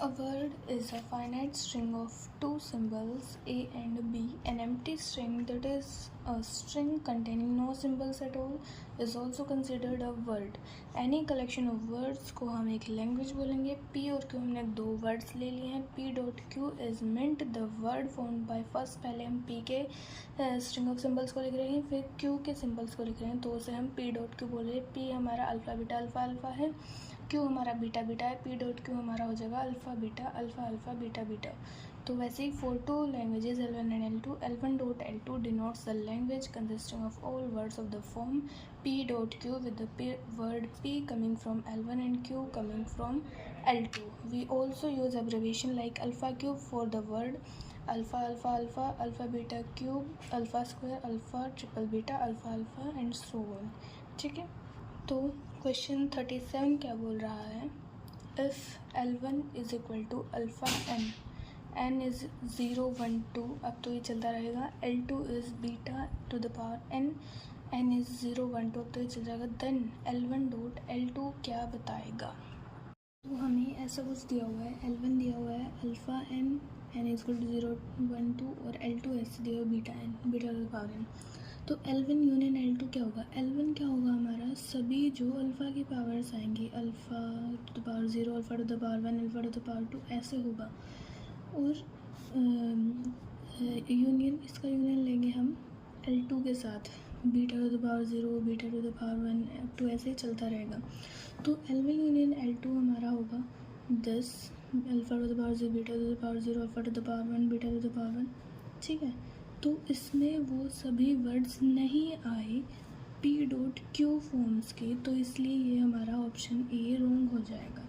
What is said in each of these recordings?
A word is a finite string of two symbols A and B. An empty string, that is a string containing no symbols at all, is also considered a word. Any collection of words को हम एक language बोलेंगे. P और Q हमने दो words ले लिए हैं. P dot Q is meant the word formed by first. पहले हम P के स्ट्रिंग ऑफ सिम्बल्स को लिख रहे हैं, फिर Q के सिम्बल्स को लिख रहे हैं, तो उसे हम P डॉट Q बोल रहे हैं. P हमारा अल्फ़ा बीटा अल्फ़ा अल्फ़ा है, Q हमारा बीटा बीटा है. P डॉट Q हमारा हो जाएगा alpha beta alpha beta beta. तो वैसे ही for two languages L1 and L2, L1 dot L2 denotes the language consisting of all words of the form P dot Q with the word P coming from L1 and Q coming from L2. We also use abbreviation like alpha cube for the word alpha alpha alpha, alpha beta cube, alpha square, alpha triple beta, alpha alpha and so on. ठीक है, तो question 37 क्या बोल रहा है? If L1 is equal to alpha n is 0 1 2, अब तो ये चलता रहेगा. L2 is beta to the power n is 0 1 2, अब तो ये चल जाएगा. देन L1 डॉट L2 क्या बताएगा? तो हमें ऐसा कुछ दिया हुआ है. L1 दिया हुआ है alpha n is equal to 0 1 2, और L2 ऐसे दिया हुआ beta to the power n. तो L1 यूनियन L2 क्या होगा? L1 क्या होगा हमारा? सभी जो अल्फ़ा की पावर्स आएंगी, alpha two the power 0, alpha two the power 1, alpha two the power 2, ऐसे होगा. और यूनियन, इसका यूनियन लेंगे हम L2 के साथ, beta to the power 0, beta to the power 1, up to ऐसे ही चलता रहेगा. तो L1 यूनियन L2 हमारा होगा 10, alpha two the power 0, beta to the power 0, alpha two the power 1, beta to the power 1. ठीक है, तो इसमें वो सभी वर्ड्स नहीं आए P डॉट Q फॉर्म्स के, तो इसलिए ये हमारा ऑप्शन ए रॉन्ग हो जाएगा.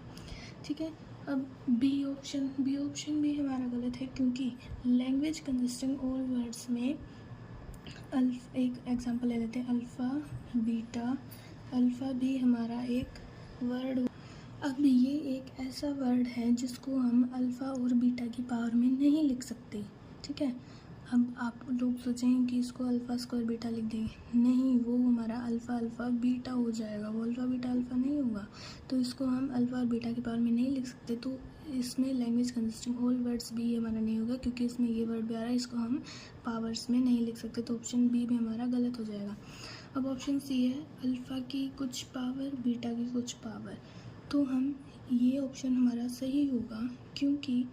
ठीक है, अब बी ऑप्शन भी हमारा गलत है, क्योंकि लैंग्वेज कंसिस्टिंग ऑल वर्ड्स में एक एग्जांपल ले लेते हैं, अल्फ़ा बीटा. अल्फ़ा भी हमारा एक वर्ड. अब ये एक ऐसा वर्ड है जिसको हम अल्फ़ा और बीटा की पावर में नहीं लिख सकते. ठीक है, अब आप लोग सोचेंगे कि इसको अल्फ़ा स्क्वायर बीटा लिख देंगे, नहीं, वो हमारा अल्फ़ा अल्फ़ा बीटा हो जाएगा, वो अल्फ़ा बीटा अल्फ़ा नहीं होगा. तो इसको हम अल्फ़ा और बीटा की पावर में नहीं लिख सकते. तो इसमें लैंग्वेज कंसिस्टिंग ऑल वर्ड्स भी हमारा नहीं होगा, क्योंकि इसमें ये वर्ड भी आ रहा है, इसको हम पावर्स में नहीं लिख सकते. तो ऑप्शन बी भी हमारा गलत हो जाएगा. अब ऑप्शन सी है अल्फ़ा की कुछ पावर, बीटा की कुछ पावर. तो हम ये ऑप्शन हमारा सही होगा, क्योंकि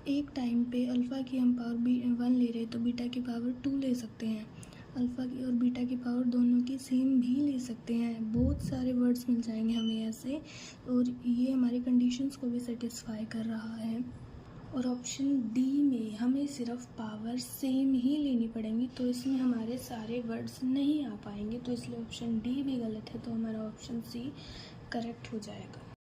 एक टाइम पे अल्फ़ा की हम पावर 1 ले रहे हैं, तो बीटा की पावर 2 ले सकते हैं. अल्फ़ा की और बीटा की पावर दोनों की सेम भी ले सकते हैं. बहुत सारे वर्ड्स मिल जाएंगे हमें ऐसे, और ये हमारी कंडीशंस को भी सेटिस्फाई कर रहा है. और ऑप्शन डी में हमें सिर्फ पावर सेम ही लेनी पड़ेंगी, तो इसमें हमारे सारे वर्ड्स नहीं आ पाएंगे. तो इसलिए ऑप्शन डी भी गलत है, तो हमारा ऑप्शन सी करेक्ट हो जाएगा.